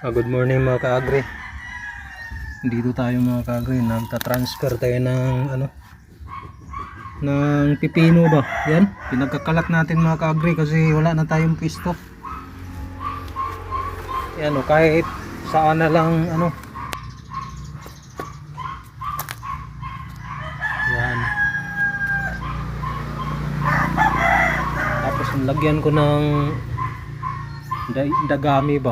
Good morning mga ka-agri. Dito tayo mga ka-agri, nagta-transfer tayo ng ng pipino ba. Yan, pinagkakalat natin mga ka-agri kasi wala na tayong pisto. Yan o, kahit saan na lang yan. Tapos lagyan ko ng dagami ba.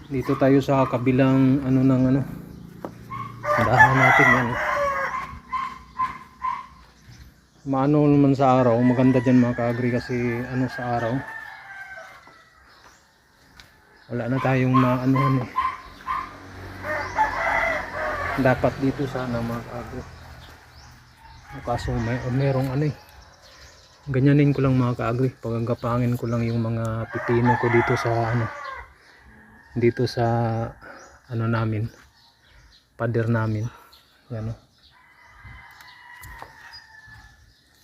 Dito tayo sa kabilang dahan natin yan. Maano naman sa araw, maganda dyan mga ka-agri kasi sa araw wala na tayong maanuhan eh. Dapat dito sana mga ka-agri. Kaso merong ganyanin ko lang mga ka-agri, pagagapangin ko lang yung mga pipino ko dito sa namin, pader namin. Yan o.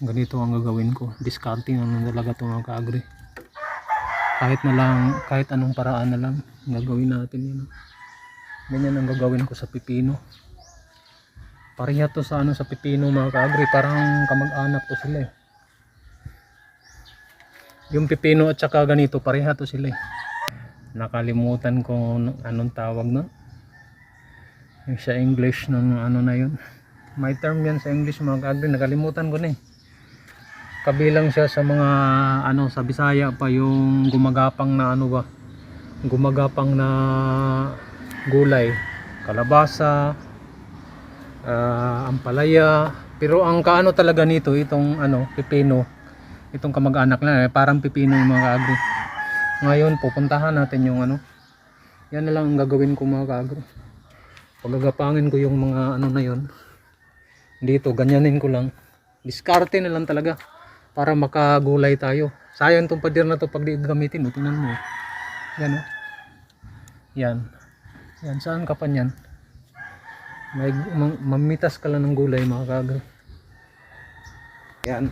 Ganito ang gagawin ko. Discarding ang talaga ito mga ka-agri. Kahit anong paraan na lang gagawin natin yan. Ganyan ang gagawin ko sa pipino. Pareha to sa sa pipino mga ka-agri. Parang kamag-anak to sila eh. Yung pipino at saka ganito, pareha to sila eh. Nakalimutan ko anong tawag na yung sa English ng na yun. May term yan sa English mga ka-agri, nakalimutan ko na eh. Kabilang siya sa mga sa Bisaya pa yung gumagapang na gumagapang na gulay, kalabasa, ampalaya. Pero ang kaano talaga nito itong pipino, itong kamag-anak na parang pipino yung mga ka-agri. Ngayon pupuntahan natin yung yan na lang ang gagawin ko mga ka-agri. Pagagapangin ko yung mga na yun dito, ganyanin ko lang, diskarte na lang talaga para makagulay tayo. Sayang tong pader na to pag di gamitin. Tingnan mo yan yan, saan ka pa yan? May mamitas ka lang ng gulay mga ka-agri. Yan,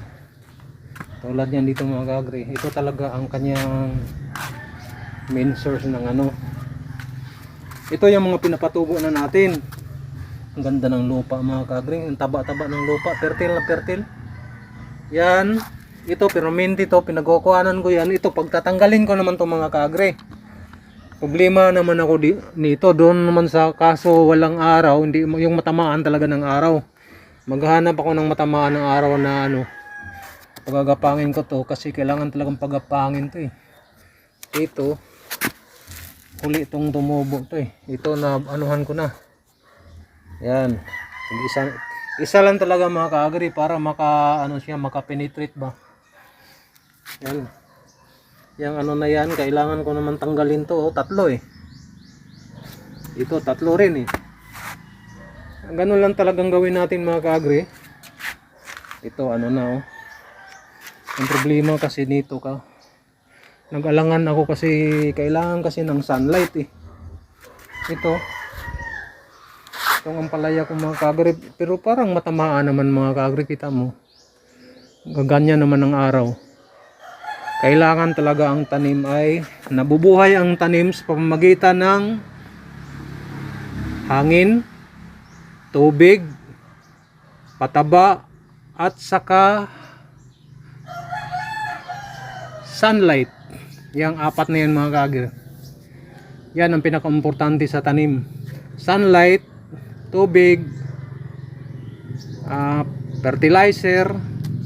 tulad yan dito mga ka-agri. Ito talaga ang kanyang main source ng ito yung mga pinapatubo na natin. Ang ganda ng lupa mga ka-agri, ang taba-taba ng lupa, fertile na fertile yan. Ito permanente to, pinagkukuhanan ko yan. Ito pagtatanggalin ko naman to mga ka-agri. Problema naman ako nito doon naman sa kaso walang araw, hindi yung matamaan talaga ng araw. Maghanap ako ng matamaan ng araw na pagagapangin ko to kasi kailangan talagang pagapangin to eh. Ito huli itong tumubo to eh. Ito na anuhan ko na. Yan. Isa lang talaga mga ka-agri para maka-penetrate ba. Yan. Yang na yan, kailangan ko naman tanggalin to. Tatlo eh. Ito tatlo rin eh. Ganun lang talagang gawin natin mga ka-agri. Ito Ang problema kasi nito nag-alangan ako kasi kailangan kasi ng sunlight eh. Itong ampalaya ko mga ka-agri, pero parang matamaan naman mga ka-agri, kita mo. Gaganyan naman ng araw. Kailangan talaga ang tanim ay nabubuhay ang tanim sa pamamagitan ng hangin, tubig, pataba, at saka sunlight. Yang apat na yan mga ka-agri. Yan ang pinaka-importante sa tanim. Sunlight, tubig, fertilizer,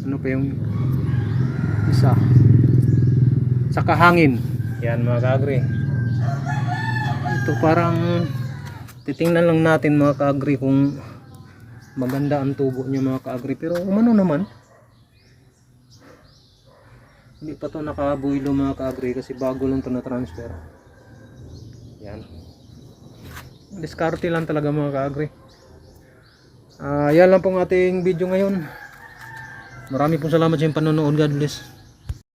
ano pa yung isa, saka hangin. Yan mga ka-agri. Ito parang titingnan lang natin mga ka-agri kung maganda ang tubo niya mga ka-agri, pero umano naman hindi pa to nakabuilo mga ka-agri kasi bago lang to na transfer. Yan, diskarte lang talaga mga ka-agri. Yan lang pong ating video ngayon. Marami pong salamat sa inyong panonood. God bless.